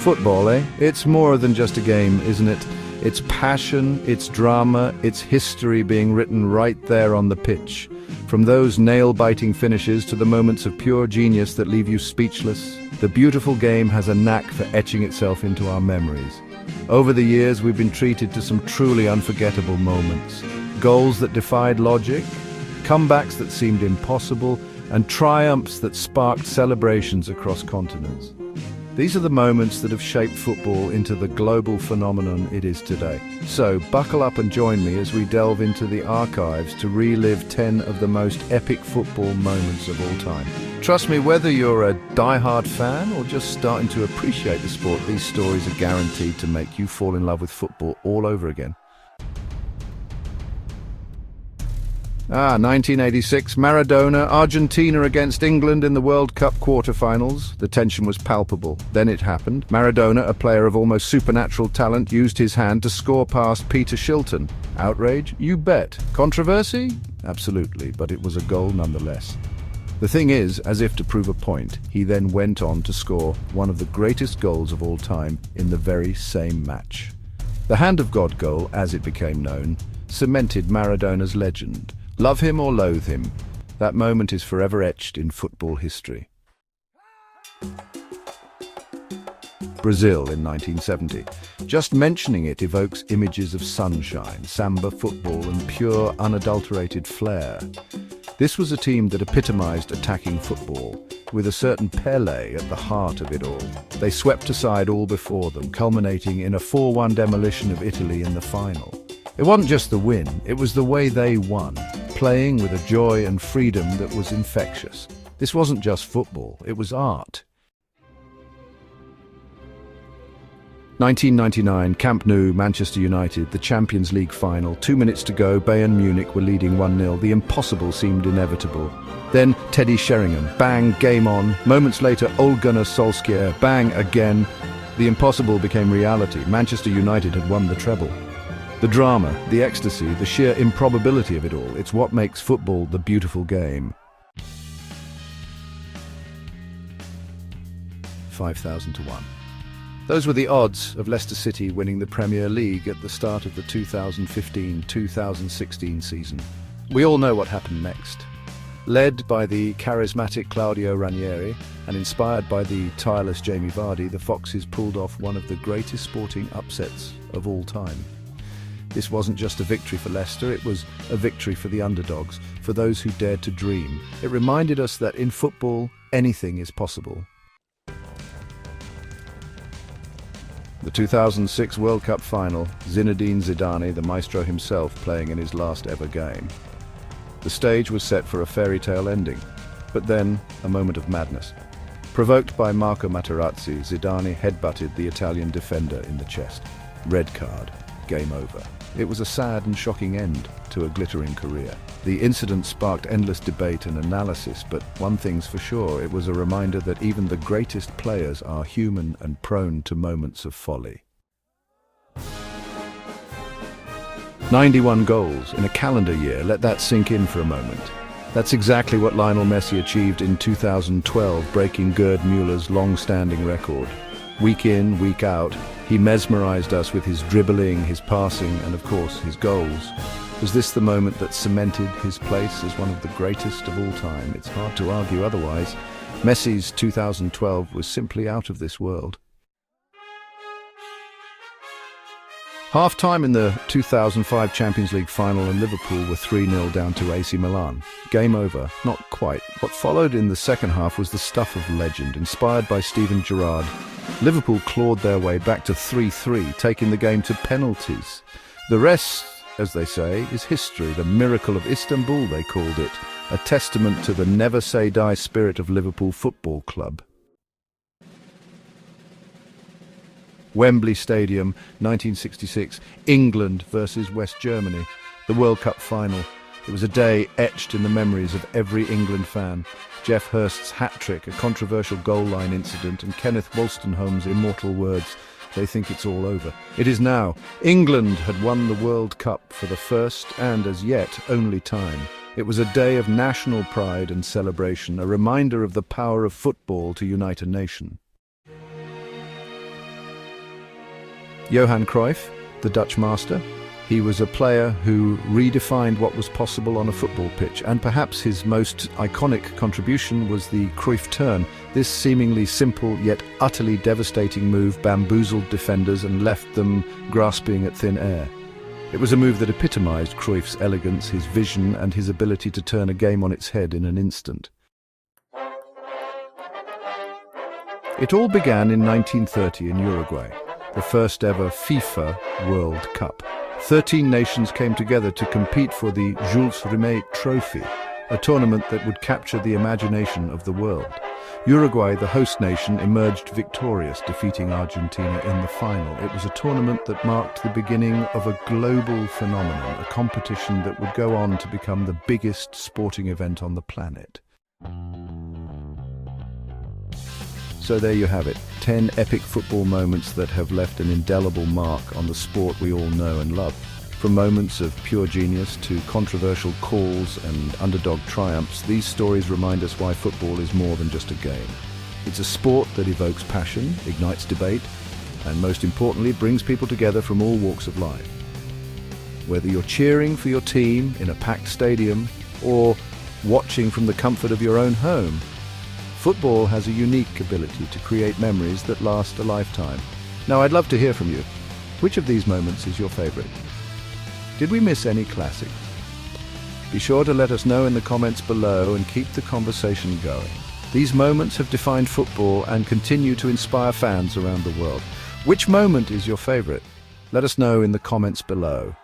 Football, eh? It's more than just a game, isn't it? It's passion, it's drama, it's history being written right there on the pitch. From those nail-biting finishes to the moments of pure genius that leave you speechless, the beautiful game has a knack for etching itself into our memories. Over the years, we've been treated to some truly unforgettable moments. Goals that defied logic, comebacks that seemed impossible, and triumphs that sparked celebrations across continents. These are the moments that have shaped football into the global phenomenon it is today. So, buckle up and join me as we delve into the archives to relive 10 of the most epic football moments of all time. Trust me, whether you're a die-hard fan or just starting to appreciate the sport, these stories are guaranteed to make you fall in love with football all over again. 1986, Maradona, Argentina against England in the World Cup quarter-finals. The tension was palpable. Then it happened. Maradona, a player of almost supernatural talent, used his hand to score past Peter Shilton. Outrage? You bet. Controversy? Absolutely, but it was a goal nonetheless. The thing is, as if to prove a point, he then went on to score one of the greatest goals of all time in the very same match. The Hand of God goal, as it became known, cemented Maradona's legend. Love him or loathe him, that moment is forever etched in football history. Brazil in 1970. Just mentioning it evokes images of sunshine, samba football, and pure, unadulterated flair. This was a team that epitomized attacking football, with a certain Pelé at the heart of it all. They swept aside all before them, culminating in a 4-1 demolition of Italy in the final. It wasn't just the win, it was the way they won, playing with a joy and freedom that was infectious. This wasn't just football, it was art. 1999, Camp Nou, Manchester United, the Champions League final. 2 minutes to go, Bayern Munich were leading 1-0. The impossible seemed inevitable. Then Teddy Sheringham, bang, game on. Moments later, Ole Gunnar Solskjaer, bang again. The impossible became reality. Manchester United had won the treble. The drama, the ecstasy, the sheer improbability of it all, it's what makes football the beautiful game. 5,000 to 1. Those were the odds of Leicester City winning the Premier League at the start of the 2015-2016 season. We all know what happened next. Led by the charismatic Claudio Ranieri and inspired by the tireless Jamie Vardy, the Foxes pulled off one of the greatest sporting upsets of all time. This wasn't just a victory for Leicester, it was a victory for the underdogs, for those who dared to dream. It reminded us that in football, anything is possible. The 2006 World Cup final, Zinedine Zidane, the maestro himself, playing in his last ever game. The stage was set for a fairy tale ending, but then a moment of madness. Provoked by Marco Materazzi, Zidane headbutted the Italian defender in the chest. Red card. Game over. It was a sad and shocking end to a glittering career. The incident sparked endless debate and analysis, but one thing's for sure, it was a reminder that even the greatest players are human and prone to moments of folly. 91 goals in a calendar year, let that sink in for a moment. That's exactly what Lionel Messi achieved in 2012, breaking Gerd Muller's long-standing record. Week in, week out, he mesmerized us with his dribbling, his passing, and of course, his goals. Was this the moment that cemented his place as one of the greatest of all time? It's hard to argue otherwise. Messi's 2012 was simply out of this world. Half-time in the 2005 Champions League final, and Liverpool were 3-0 down to AC Milan. Game over. Not quite. What followed in the second half was the stuff of legend. Inspired by Steven Gerrard, Liverpool clawed their way back to 3-3, taking the game to penalties. The rest, as they say, is history. The miracle of Istanbul, they called it. A testament to the never-say-die spirit of Liverpool Football Club. Wembley Stadium, 1966, England versus West Germany, the World Cup final. It was a day etched in the memories of every England fan. Geoff Hurst's hat-trick, a controversial goal-line incident, and Kenneth Wolstenholme's immortal words, "They think it's all over." It is now. England had won the World Cup for the first and, as yet, only time. It was a day of national pride and celebration, a reminder of the power of football to unite a nation. Johan Cruyff, the Dutch master. He was a player who redefined what was possible on a football pitch, and perhaps his most iconic contribution was the Cruyff turn. This seemingly simple yet utterly devastating move bamboozled defenders and left them grasping at thin air. It was a move that epitomized Cruyff's elegance, his vision, and his ability to turn a game on its head in an instant. It all began in 1930 in Uruguay, the first ever FIFA World Cup. 13 nations came together to compete for the Jules Rimet Trophy, a tournament that would capture the imagination of the world. Uruguay, the host nation, emerged victorious, defeating Argentina in the final. It was a tournament that marked the beginning of a global phenomenon, a competition that would go on to become the biggest sporting event on the planet. So there you have it, 10 epic football moments that have left an indelible mark on the sport we all know and love. From moments of pure genius to controversial calls and underdog triumphs, these stories remind us why football is more than just a game. It's a sport that evokes passion, ignites debate, and most importantly, brings people together from all walks of life. Whether you're cheering for your team in a packed stadium or watching from the comfort of your own home, football has a unique ability to create memories that last a lifetime. Now, I'd love to hear from you. Which of these moments is your favorite? Did we miss any classics? Be sure to let us know in the comments below and keep the conversation going. These moments have defined football and continue to inspire fans around the world. Which moment is your favorite? Let us know in the comments below.